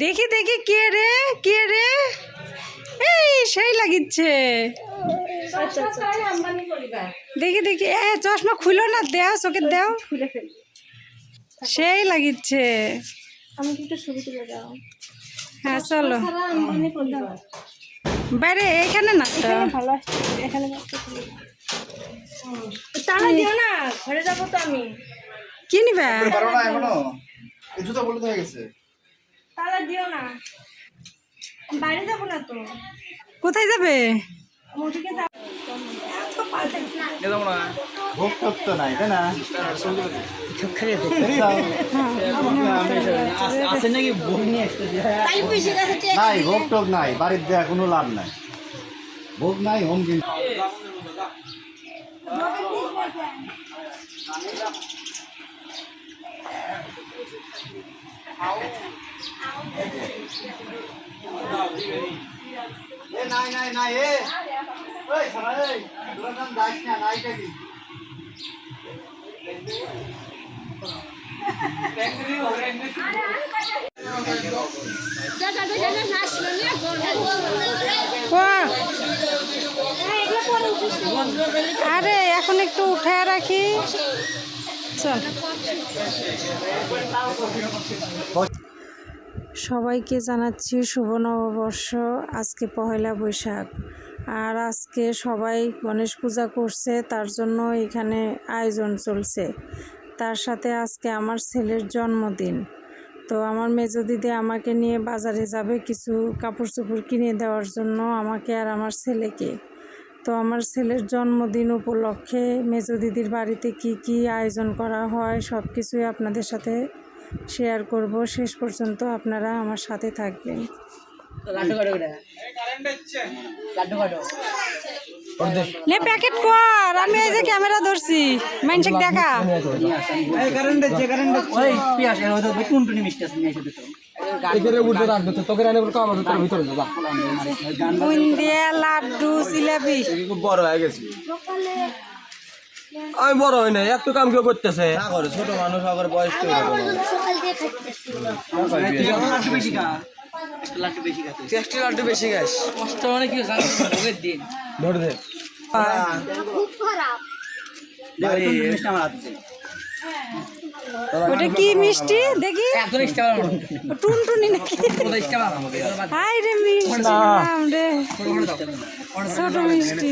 দেখি দেখি কে রে, কে রে? এই সেই লাগিচ্ছে। দেখি দেখি, চশমা খুলো না, দেও চোখে দেও। সেই লাগিচ্ছে। আমাকে একটু ছবি তুলে দাও। হ্যাঁ চলো বাইরে, এইখানে না তো। ভালো আসছে এখানে। তালা দিও না, ঘরে যাবো তো আমি। কি নিবে? তালা দিও না, বাইরে যাবো না তো। কোথায় যাবে? ওদিকে যাবো। ভোগ টোক তো নাই, তাই না? নাই, ভোগ টোক নাই, বাড়ির দেয়া কোনো লাভ নাই। ভোগ নাই, হোম কিন্তু নাই নাই নাই নাই। আরে এখন একটু উঠায় রাখি। চল সবাইকে জানাচ্ছি শুভ নববর্ষ। আজকে পহেলা বৈশাখ, আর আজকে সবাই গণেশ পূজা করছে, তার জন্য এখানে আয়োজন চলছে। তার সাথে আজকে আমার ছেলের জন্মদিন। তো আমার মেজো দিদি আমাকে নিয়ে বাজারে যাবে কিছু কাপড় চোপড় কিনে দেওয়ার জন্য, আমাকে আর আমার ছেলেকে। তো আমার ছেলের জন্মদিন উপলক্ষে মেজো দিদির বাড়িতে কি কি আয়োজন করা হয় সব কিছুই আপনাদের সাথে শেয়ার করব। শেষ পর্যন্ত আপনারা আমার সাথে থাকবেন। নে প্যাকেট কর, আমি এই যে ক্যামেরা ধরছি, মানুষকে দেখা। বুন্দিয়া, লাড্ডু, জিলাপি। বড় হয়ে গেছি, আমি বড় হই নাই, একটু কাম কেউ করতেছে। ছোট মানুষ আবার বয়স লাড্ডু বেশি গাছ মানে কি দিন ধরে দে। ওটা কি মিষ্টি দেখি? টুনটুনি নাকি? হাই রে মিষ্টি রে, ছোট মিষ্টি।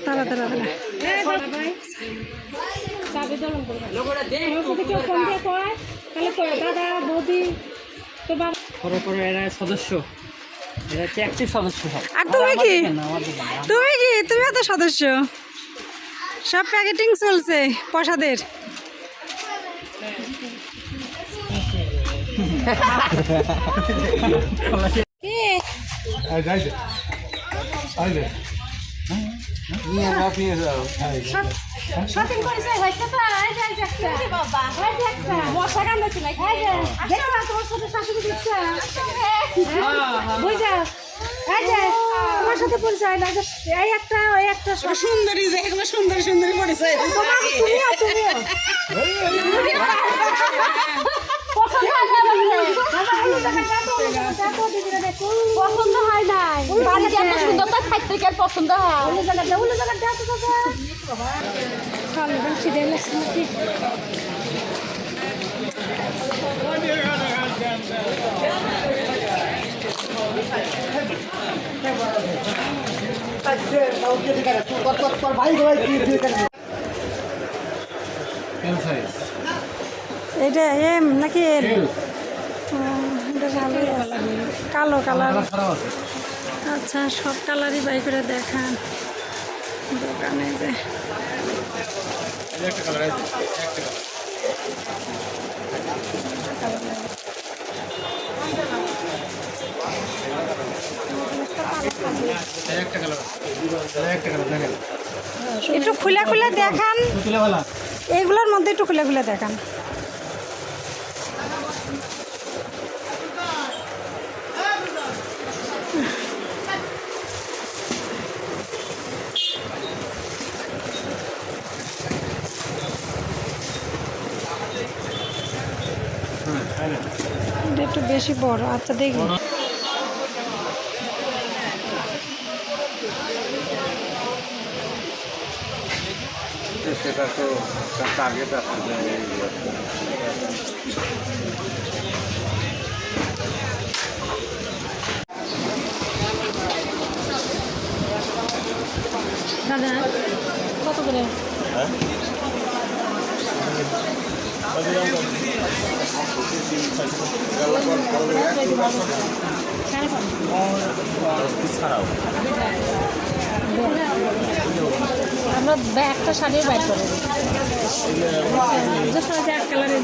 তারা তারা দাদা বৌদি সদস্য, এটা হচ্ছে অ্যাক্টিভ সদস্য। আর তুমি কি, তুমি কি, তুমিও তো সদস্য। সব প্যাকেটিং চলছে প্রসাদের। শপিং করেছে হয়েছে তো এই যে একটা বাবা এই যে একটা মশা কামড়াচ্ছে না এই যে দেখো না তোমার সাথে শাশুড়ি দিচ্ছে বুঝা এই যে তোমার সাথে পরিচয় না এই একটা ওই একটা সুন্দরী, যে এগুলো সুন্দরী সুন্দরী পড়েছে। তুমিও পছন্দ হয় নাই, বাড়িতে এত সুন্দরতা থাকতে কি আর পছন্দ হয়? এটা এম নাকি এল? এটা ভালোই আছে, কালো কালার। আচ্ছা সব কালারই বাই করে দেখান দোকানে। যে একটু খুলে খুলে দেখান, এগুলোর মধ্যে একটু খুলে খুলে দেখান। এটা একটু বেশি বড়। আচ্ছা দেখি। সেটা তো টার্গেট আছে। দাদা কত করে? আমরা একটা শাড়ির বাইর করে দিই। এক কালারের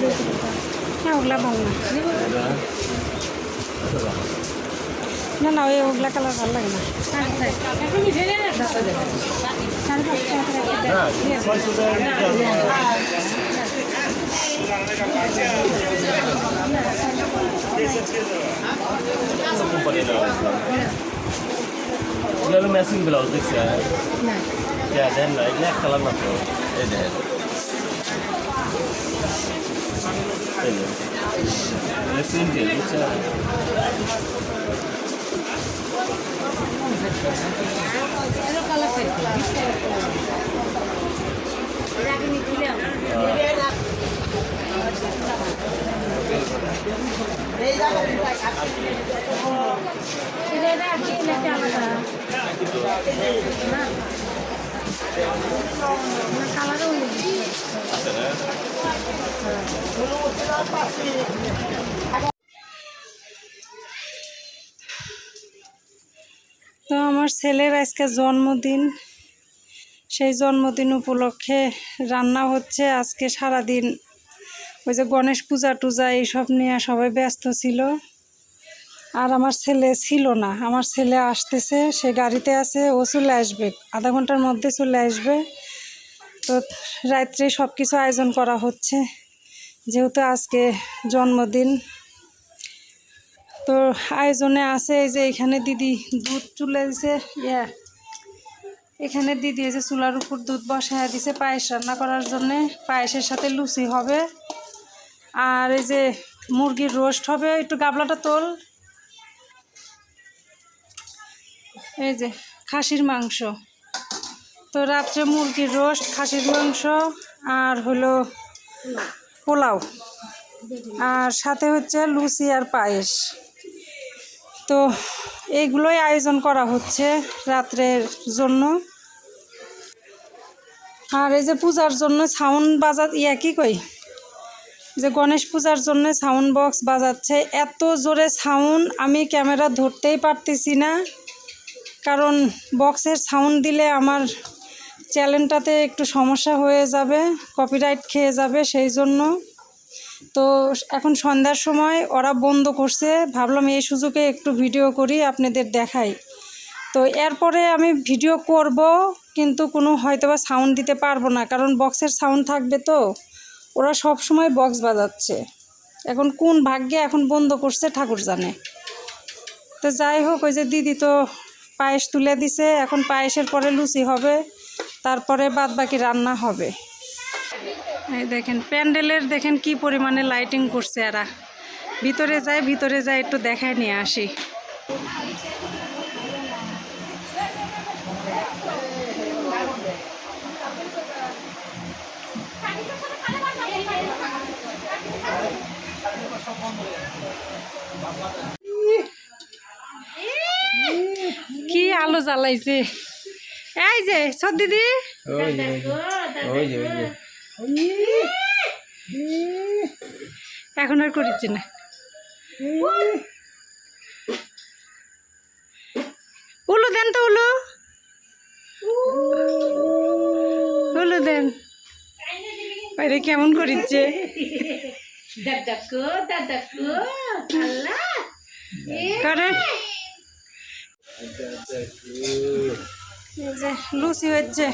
হ্যাঁ, ওগুলা ভালো না। না না, ওই ওগুলা কালার ভালো লাগে না। ম্যাচিং ব্লাউজ দেখছে দেন না, এগুলো এক কালার মাত্র। এই দেখেন প্রিন্টেড বুঝছে। তো আমার ছেলের আজকে জন্মদিন, সেই জন্মদিন উপলক্ষে রান্না হচ্ছে আজকে সারাদিন। ওই যে গণেশ পূজা টুজা এইসব নিয়ে সবাই ব্যস্ত ছিল, আর আমার ছেলে ছিল না। আমার ছেলে আসতেছে, সে গাড়িতে আছে, ও চলে আসবে, আধা ঘন্টার মধ্যে চলে আসবে। তো রাত্রে সব কিছু আয়োজন করা হচ্ছে, যেহেতু আজকে জন্মদিন। তো আয়োজনে আছে এই যে এখানে দিদি দুধ চুলে দিছে, এখানে দিদি এই যে চুলার উপর দুধ বসায় দিছে পায়েস রান্না করার জন্যে। পায়েসের সাথে লুচি হবে, আর এই যে মুরগির রোস্ট হবে। একটু গাবলাটা তোল। এই যে খাসির মাংস। তো রাত্রে মুরগির রোস্ট, খাসির মাংস, আর হলো পোলাও, আর সাথে হচ্ছে লুচি আর পায়েস। তো এইগুলোই আয়োজন করা হচ্ছে রাত্রের জন্য। আর এই যে পূজার জন্য সাউন্ড কি কই, যে গণেশ পূজার জন্য সাউন্ড বক্স বাজাচ্ছে। এত জোরে সাউন্ড, আমি ক্যামেরা ধরতেই পারতেছি না, কারণ বক্সের সাউন্ড দিলে আমার চ্যানেলটাতে একটু সমস্যা হয়ে যাবে, কপিরাইট খেয়ে যাবে, সেই জন্য। তো এখন সন্ধ্যার সময় ওরা বন্ধ করছে, ভাবলাম এই সুযোগে একটু ভিডিও করি, আপনাদের দেখাই। তো এরপরে আমি ভিডিও করব, কিন্তু কোনো হয়তোবা সাউন্ড দিতে পারবো না, কারণ বক্সের সাউন্ড থাকবে। তো ওরা সব সময় বক্স বাজাচ্ছে, এখন কোন ভাগ্যে এখন বন্ধ করছে ঠাকুর জানে। তো যাই হোক, ওই যে দিদি তো পায়েস তুলে দিছে, এখন পায়েসের পরে লুচি হবে, তারপরে বাদ বাকি রান্না হবে। এই দেখেন প্যান্ডেলের, দেখেন কি পরিমাণে লাইটিং করছে এরা। ভিতরে যায় একটু দেখায় নিয়ে আসি। কি আলো জ্বালাইছে, এই যে সব দিদি। এখন আর করিচ্ছে না। উলু দেন তো, উলু দেন। বাইরে কেমন করিচ্ছে, করেন। যে লুচি হচ্ছে,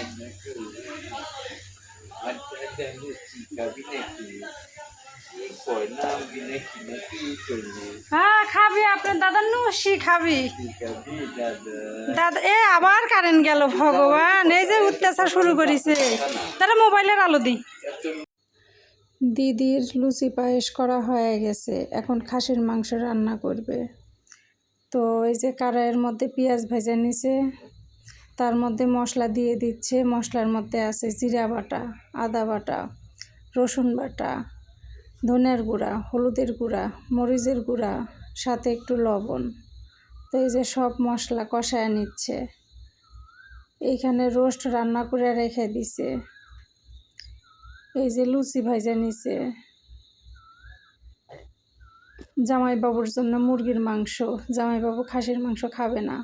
হ্যাঁ খাবি, আপনার দাদা লুচি খাবি। দাদা আবার কারেন্ট গেল, ভগবান। এই যে অত্যাচার শুরু করেছে, তারা মোবাইলের আলো দিই। দিদির লুচি পায়েস করা হয়ে গেছে, এখন খাসির মাংস রান্না করবে। তো এই যে কড়াইয়ের মধ্যে পেঁয়াজ ভেজে নিছে, তার মধ্যে মশলা দিয়ে দিচ্ছে। মশলার মধ্যে আছে জিরা বাটা, আদা বাটা, রসুন বাটা, ধনের গুঁড়া, হলুদের গুঁড়া, মরিচের গুঁড়া, সাথে একটু লবণ। তো এই যে সব মশলা কষায় নিচ্ছে। এইখানে রোস্ট রান্না করে রেখে দিছে। এই যে লুচি ভাজা নিছে। জামাইবাবুর জন্য মুরগির মাংস, জামাইবাবু খাসির মাংস খাবে না।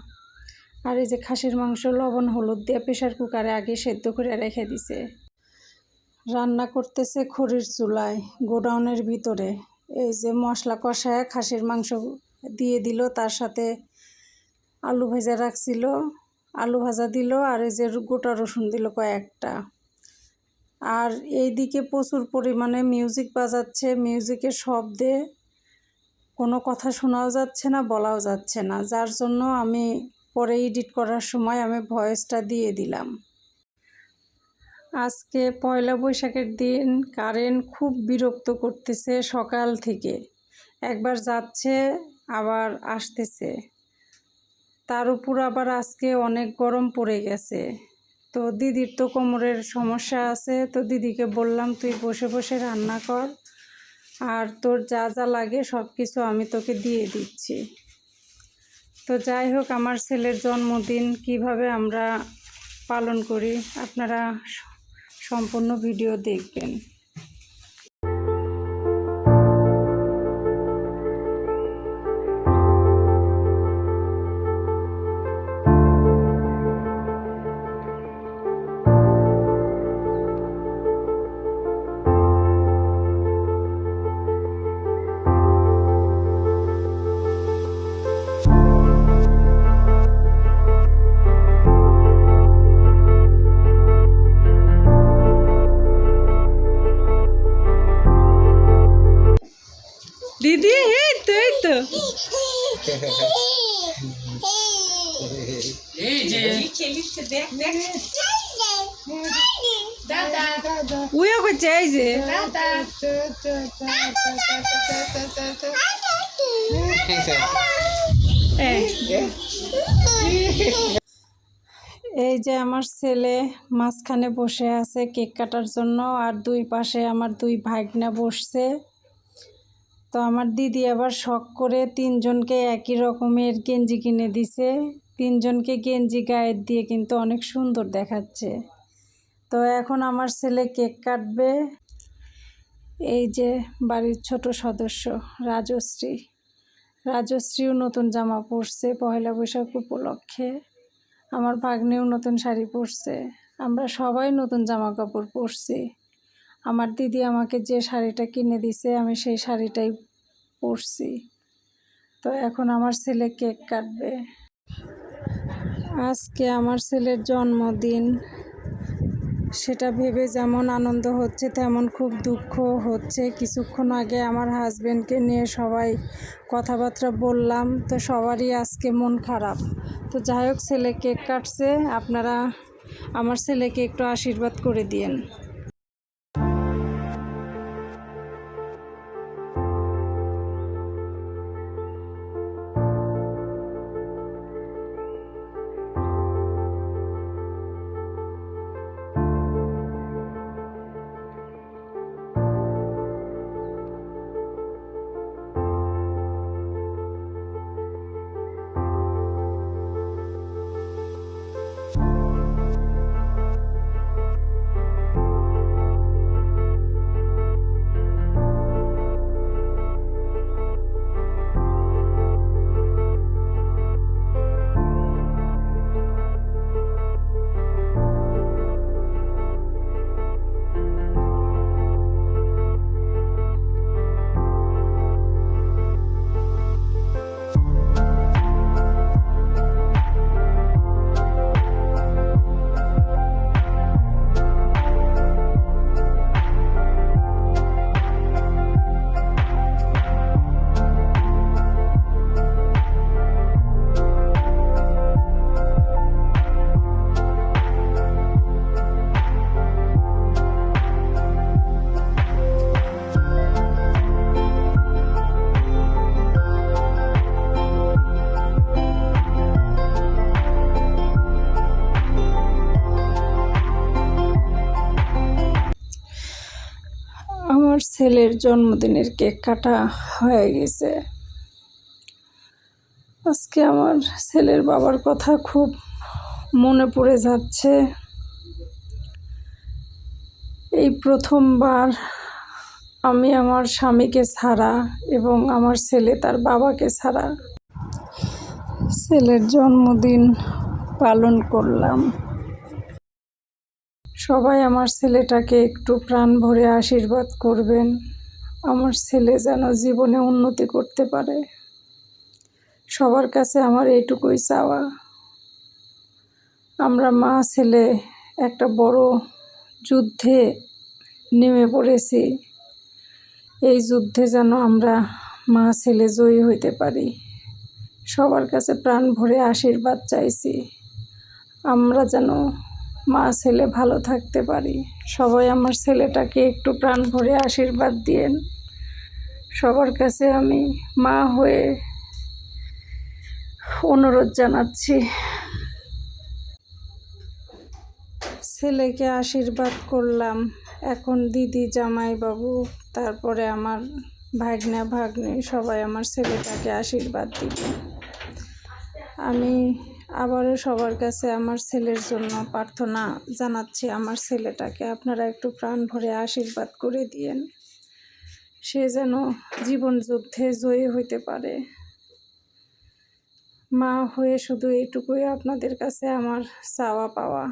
আর এই যে খাসির মাংস লবণ হলুদ দিয়ে প্রেশার কুকারে আগে সেদ্ধ করে রেখে দিছে। রান্না করতেছে খড়ির চুলায়, গোডাউনের ভিতরে। এই যে মশলা কষায় খাসির মাংস দিয়ে দিল, তার সাথে আলু ভাজা রাখছিল, আলু ভাজা দিল, আর এই যে গোটা রসুন দিল কয়েকটা। আর এইদিকে প্রচুর পরিমাণে মিউজিক বাজাচ্ছে। মিউজিকের শব্দে কোনো কথা শোনাও যাচ্ছে না, বলাও যাচ্ছে না, যার জন্য আমি পরে এডিট করার সময় আমি ভয়েসটা দিয়ে দিলাম। আজকে পয়লা বৈশাখের দিন কারেন্ট খুব বিরক্ত করতেছে সকাল থেকে, একবার যাচ্ছে আবার আসতেছে। তার উপর আবার আজকে অনেক গরম পড়ে গেছে। তো দিদির তো কোমরের সমস্যা আছে, তো দিদিকে বললাম তুই বসে বসে রান্না কর, আর তোর যা যা লাগে সব কিছু আমি তোকে দিয়ে দিচ্ছি। তো যাই হোক, আমার ছেলের জন্মদিন কিভাবে আমরা পালন করি আপনারা সম্পূর্ণ ভিডিও দেখবেন। দিদি এই তো এই যে উইও করছে, এই যে এই যে আমার ছেলে মাঝখানে বসে আছে কেক কাটার জন্য, আর দুই পাশে আমার দুই ভাগনা বসছে। তো আমার দিদি আবার শখ করে তিনজনকে একই রকমের গেঞ্জি কিনে দিছে। তিনজনকে গেঞ্জি গায়ের দিয়ে কিন্তু অনেক সুন্দর দেখাচ্ছে। তো এখন আমার ছেলে কেক কাটবে। এই যে বাড়ির ছোট সদস্য রাজশ্রী, রাজশ্রীও নতুন জামা পরছে পয়লা বৈশাখ উপলক্ষে। আমার ভাগ্নেও নতুন শাড়ি পরছে, আমরা সবাই নতুন জামা কাপড় পরছি। আমার দিদি আমাকে যে শাড়িটা কিনে দিছে আমি সেই শাড়িটাই পরছি। তো এখন আমার ছেলে কেক কাটবে। আজকে আমার ছেলের জন্মদিন, সেটা ভেবে যেমন আনন্দ হচ্ছে তেমন খুব দুঃখ হচ্ছে। কিছুক্ষণ আগে আমার হাজবেন্ডকে নিয়ে সবাই কথাবার্তা বললাম, তো সবারই আজকে মন খারাপ। তো যাই হোক, ছেলে কেক কাটছে, আপনারা আমার ছেলেকে একটু আশীর্বাদ করে দিয়েন। ছেলের জন্মদিনের কেক কাটা হয়ে গেছে। আজকে আমার ছেলের বাবার কথা খুব মনে পড়ে যাচ্ছে। এই প্রথমবার আমি আমার স্বামীকে ছাড়া এবং আমার ছেলে তার বাবাকে ছাড়া ছেলের জন্মদিন পালন করলাম। সবাই আমার ছেলেটাকে একটু প্রাণ ভরে আশীর্বাদ করবেন, আমার ছেলে যেন জীবনে উন্নতি করতে পারে। সবার কাছে আমার এইটুকুই চাওয়া। আমরা মা ছেলে একটা বড় যুদ্ধে নেমে পড়েছি। এই যুদ্ধে যেন আমরা মা ছেলে জয়ী হইতে পারি। সবার কাছে প্রাণ ভরে আশীর্বাদ চাইছি, আমরা যেন মা ছেলে ভালো থাকতে পারি। সবাই আমার ছেলেটাকে একটু প্রাণ ভরে আশীর্বাদ দিয়েন। সবার কাছে আমি মা হয়ে অনুরোধ জানাচ্ছি। ছেলেকে আশীর্বাদ করলাম, এখন দিদি, জামাইবাবু, তারপরে আমার ভাগ্না ভাগ্নি সবাই আমার ছেলেটাকে আশীর্বাদ দিবে। আমি আবারও সবার কাছে আমার ছেলের জন্য প্রার্থনা জানাচ্ছি, আমার ছেলেটাকে আপনারা একটু প্রাণ ভরে আশীর্বাদ করে দিয়েন, সে যেন জীবন যুদ্ধে জয়ী হইতে পারে। মা হয়ে শুধু এইটুকুই আপনাদের কাছে আমার চাওয়া পাওয়া।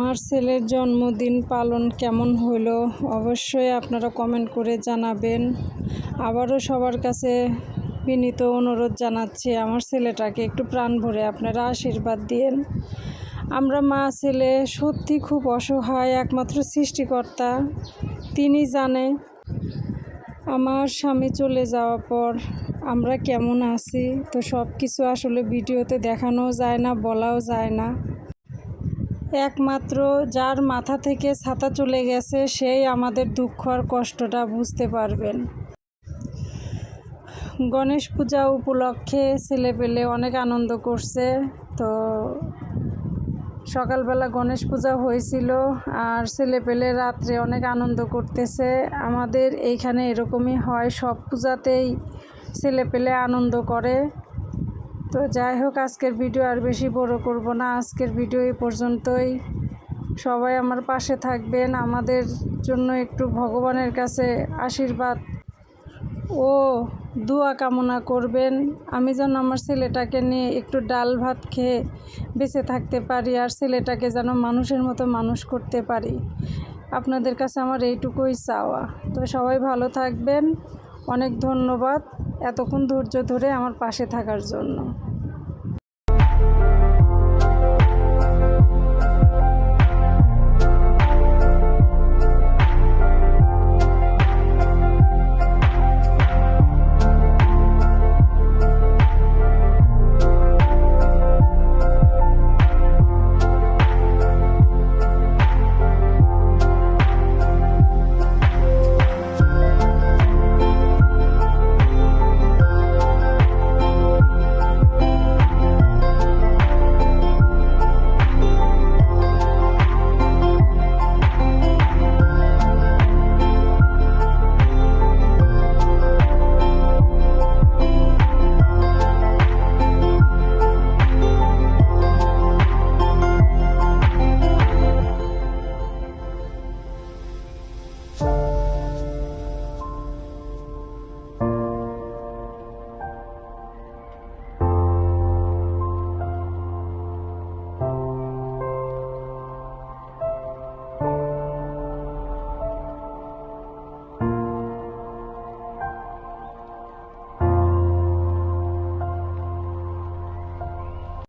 আমার ছেলের জন্মদিন পালন কেমন হলো অবশ্যই আপনারা কমেন্ট করে জানাবেন। আবারও সবার কাছে বিনীত অনুরোধ জানাচ্ছি আমার ছেলেটাকে একটু প্রাণ ভরে আপনারা আশীর্বাদ দিয়েন। আমরা মা ছেলে সত্যি খুব অসহায়, একমাত্র সৃষ্টিকর্তা তিনি জানে আমার স্বামী চলে যাওয়ার পর আমরা কেমন আছি। তো সব কিছু আসলে ভিডিওতে দেখানোও যায় না, বলাও যায় না। একমাত্র যার মাথা থেকে ছাতা চলে গেছে সেই আমাদের দুঃখ আর কষ্টটা বুঝতে পারবেন। গণেশ পূজা উপলক্ষে ছেলেপেলে অনেক আনন্দ করছে। তো সকালবেলা গণেশ পূজা হয়েছিল আর ছেলেপেলে রাত্রে অনেক আনন্দ করতেছে। আমাদের এইখানে এরকমই হয়, সব পূজাতেই ছেলেপেলে আনন্দ করে। তো যাই হোক, আজকের ভিডিও আর বেশি বড় করব না, আজকের ভিডিও এই পর্যন্তই। সবাই আমার পাশে থাকবেন, আমাদের জন্য একটু ভগবানের কাছে আশীর্বাদ ও দোয়া কামনা করবেন। আমি যেন আমার ছেলেটাকে নিয়ে একটু ডাল ভাত খেয়ে বেঁচে থাকতে পারি আর ছেলেটাকে যেন মানুষের মতো মানুষ করতে পারি। আপনাদের কাছে আমার এইটুকুই চাওয়া। তো সবাই ভালো থাকবেন, অনেক ধন্যবাদ এতক্ষণ ধৈর্য ধরে আমার পাশে থাকার জন্য।